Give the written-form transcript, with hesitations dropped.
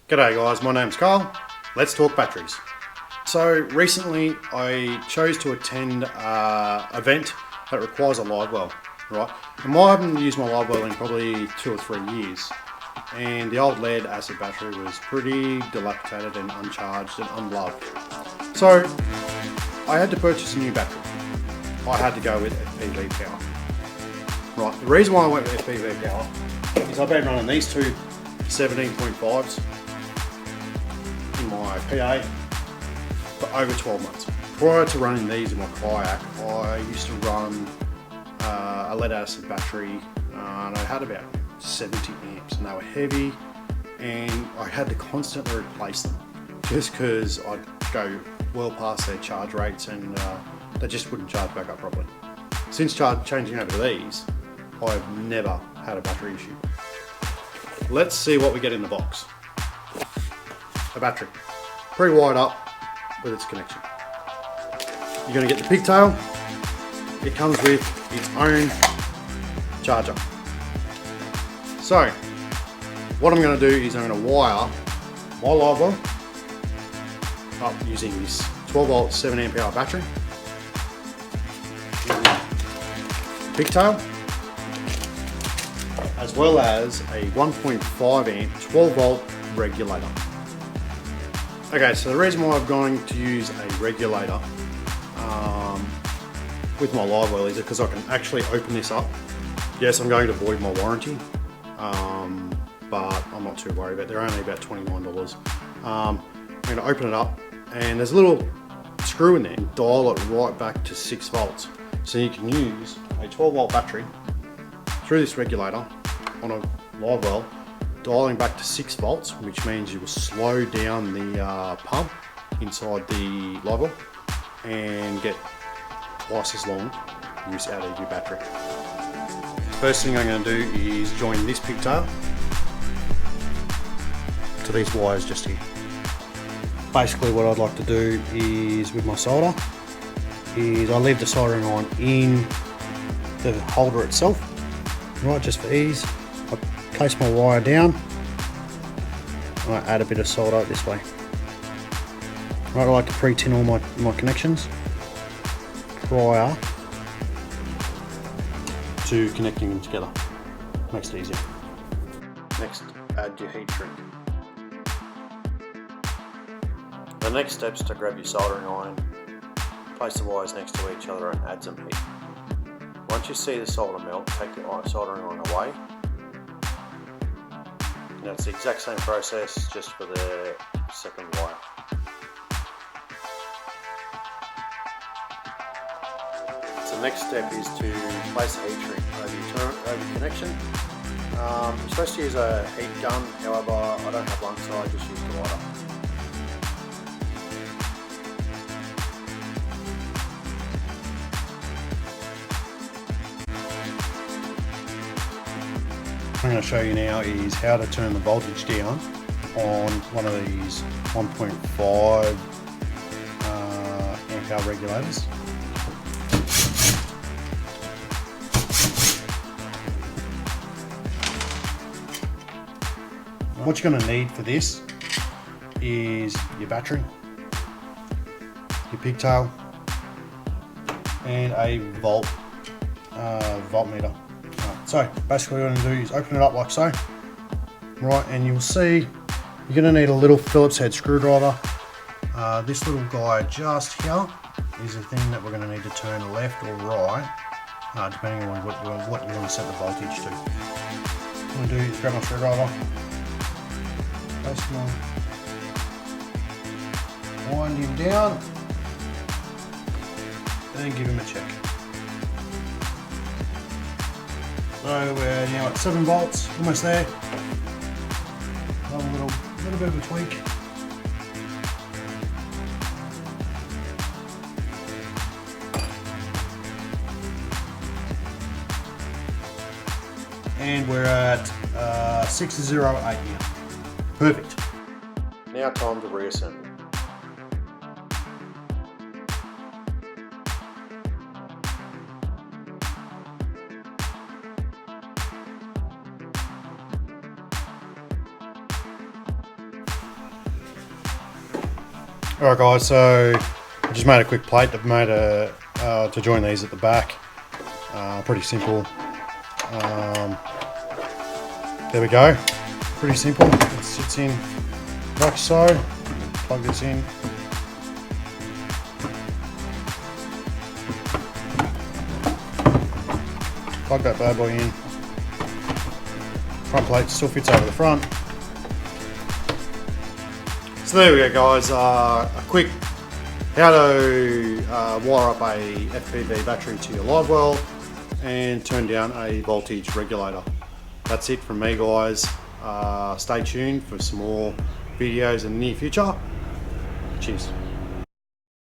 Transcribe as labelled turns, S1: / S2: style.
S1: G'day guys, my name's Carl. Let's talk batteries. So recently I chose to attend an event that requires a Livewell, right? And I haven't used my Livewell in probably 2 or 3 years. And the old lead acid battery was pretty dilapidated and uncharged and unloved. So I had to purchase a new battery. I had to go with FPV Power. Right, the reason why I went with FPV Power is I've been running these two 17.5s in my PA for over 12 months. Prior to running these in my kayak, I used to run a lead acid battery and I had about 70 amps and they were heavy and I had to constantly replace them just because I'd go well past their charge rates and they just wouldn't charge back up properly. Since changing over to these, I've never had a battery issue. Let's see what we get in the box. A battery, pre-wired up with its connection. You're going to get the pigtail. It comes with its own charger. So, what I'm going to do is I'm going to wire my Livewell up using this 12 volt 7 amp hour battery, pigtail, as well as a 1.5 amp 12 volt regulator. Okay, so the reason why I'm going to use a regulator with my Livewell is because I can actually open this up. Yes, I'm going to void my warranty, but I'm not too worried about it. They're only about $29. I'm going to open it up and there's a little screw in there and dial it right back to 6 volts. So you can use a 12 volt battery through this regulator on a Livewell, dialing back to 6 volts, which means you will slow down the pump inside the Livewell and get twice as long use out of your battery. First thing I'm going to do is join this pigtail to these wires just here. Basically what I'd like to do is, with my solder, is I leave the soldering iron in the holder itself, right, just for ease. I place my wire down and I add a bit of solder this way. Right, I like to pre-tin all my connections prior to connecting them together. Makes it easier. Next, add your heat shrink. The next step is to grab your soldering iron, place the wires next to each other and add some heat. Once you see the solder melt, take the soldering iron away. Now it's the exact same process, just for the second wire. So the next step is to place the heat shrink over your connection. You're supposed to use a heat gun, however I don't have one, so I just use the lighter. I'm going to show you now is how to turn the voltage down on one of these 1.5 amp hour regulators. What you're going to need for this is your battery, your pigtail, and a voltmeter. So basically what I'm going to do is open it up like so, right, and you'll see you're going to need a little Phillips head screwdriver. This little guy just here is the thing that we're going to need to turn left or right, depending on what you want to set the voltage to. What I'm going to do is grab my screwdriver, place my winding down, and give him a check. So we're now at 7 volts, almost there. A little bit of a tweak. And we're at 608 now. Perfect. Now time to reassemble. Alright guys, so I just made a quick plate that made to join these at the back. Pretty simple. There we go. Pretty simple. It sits in like so. Plug this in. Plug that bad boy in. Front plate still fits over the front. So there we go guys, a quick how to wire up a FPV battery to your Livewell and turn down a voltage regulator. That's it from me guys. Stay tuned for some more videos in the near future. Cheers.